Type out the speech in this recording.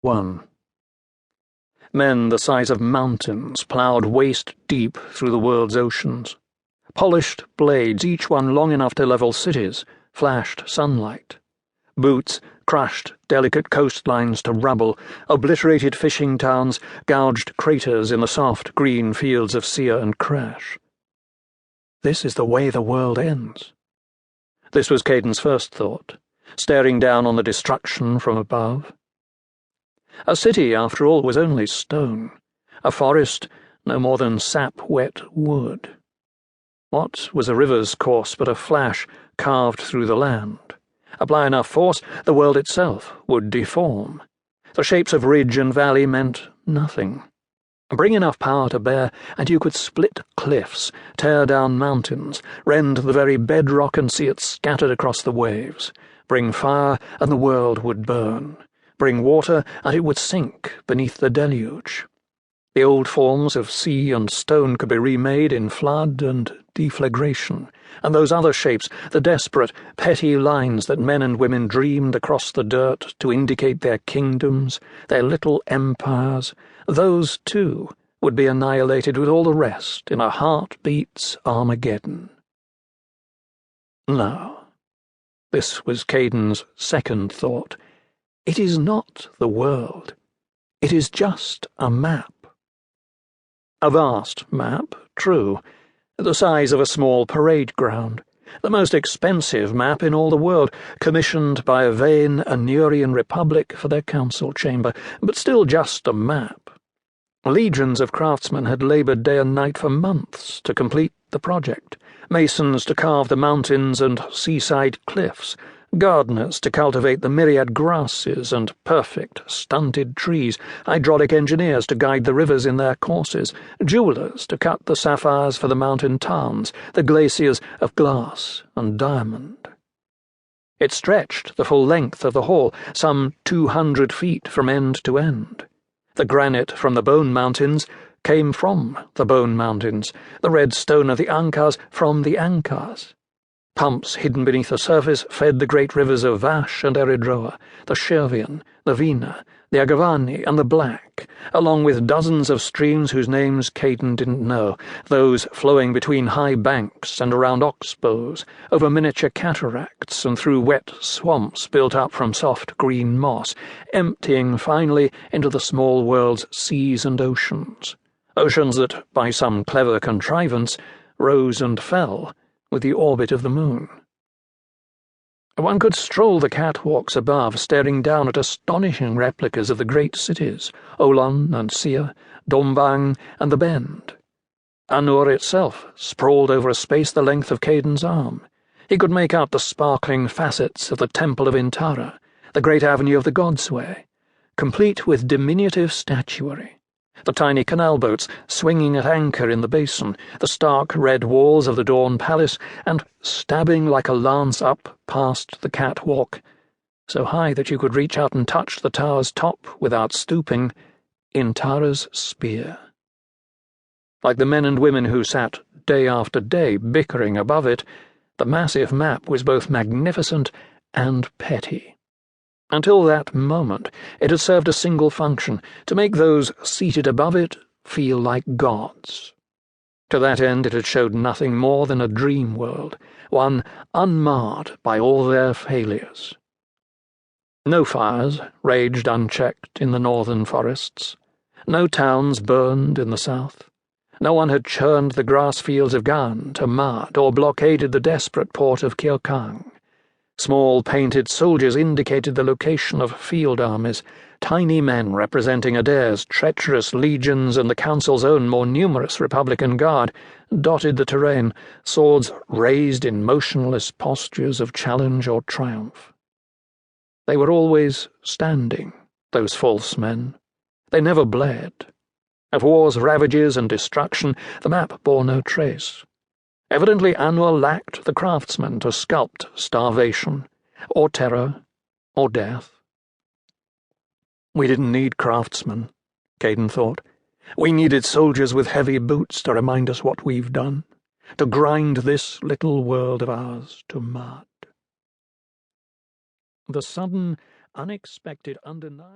1. Men the size of mountains ploughed waist-deep through the world's oceans. Polished blades, each one long enough to level cities, flashed sunlight. Boots crushed delicate coastlines to rubble, obliterated fishing towns, gouged craters in the soft green fields of sear and crash. This is the way the world ends. This was Kaden's first thought, staring down on the destruction from above. A city, after all, was only stone, a forest no more than sap-wet wood. What was a river's course but a flash carved through the land? Apply enough force, the world itself would deform. The shapes of ridge and valley meant nothing. Bring enough power to bear, and you could split cliffs, tear down mountains, rend the very bedrock and see it scattered across the waves. Bring fire, and the world would burn. Bring water, and it would sink beneath the deluge. The old forms of sea and stone could be remade in flood and deflagration, and those other shapes, the desperate, petty lines that men and women dreamed across the dirt to indicate their kingdoms, their little empires, those, too, would be annihilated with all the rest in a heartbeat's Armageddon. No. This was Kaden's second thought. It is not the world. It is just a map. A vast map, true, the size of a small parade ground, the most expensive map in all the world, commissioned by a vain Annurian Republic for their council chamber, but still just a map. Legions of craftsmen had laboured day and night for months to complete the project, masons to carve the mountains and seaside cliffs, gardeners to cultivate the myriad grasses and perfect stunted trees, hydraulic engineers to guide the rivers in their courses, jewellers to cut the sapphires for the mountain tarns, the glaciers of glass and diamond. It stretched the full length of the hall, some 200 feet from end to end. The granite from the Bone Mountains came from the Bone Mountains, the red stone of the Ancas from the Ancas. Pumps hidden beneath the surface fed the great rivers of Vash and Eridroa, the Chervian, the Vina, the Agavani, and the Black, along with dozens of streams whose names Kaden didn't know, those flowing between high banks and around oxbows, over miniature cataracts and through wet swamps built up from soft green moss, emptying finally into the small world's seas and oceans. Oceans that, by some clever contrivance, rose and fell with the orbit of the moon. One could stroll the catwalks above, staring down at astonishing replicas of the great cities, Olon and Sia, Dombang and the Bend. Annur itself sprawled over a space the length of Kaden's arm. He could make out the sparkling facets of the Temple of Intara, the great avenue of the Godsway, complete with diminutive statuary. The tiny canal boats swinging at anchor in the basin, the stark red walls of the Dawn Palace, and stabbing like a lance up past the catwalk, so high that you could reach out and touch the tower's top without stooping, Intara's spear. Like the men and women who sat day after day bickering above it, the massive map was both magnificent and petty. Until that moment, it had served a single function, to make those seated above it feel like gods. To that end it had showed nothing more than a dream world, one unmarred by all their failures. No fires raged unchecked in the northern forests. No towns burned in the south. No one had churned the grass fields of Gan to mud or blockaded the desperate port of Kiokang. Small painted soldiers indicated the location of field armies, tiny men representing Adare's treacherous legions and the Council's own more numerous Republican guard dotted the terrain, swords raised in motionless postures of challenge or triumph. They were always standing, those false men. They never bled. Of war's ravages and destruction, the map bore no trace. Evidently Annur lacked the craftsmen to sculpt starvation, or terror, or death. We didn't need craftsmen, Kaden thought. We needed soldiers with heavy boots to remind us what we've done, to grind this little world of ours to mud. The sudden, unexpected, undeniable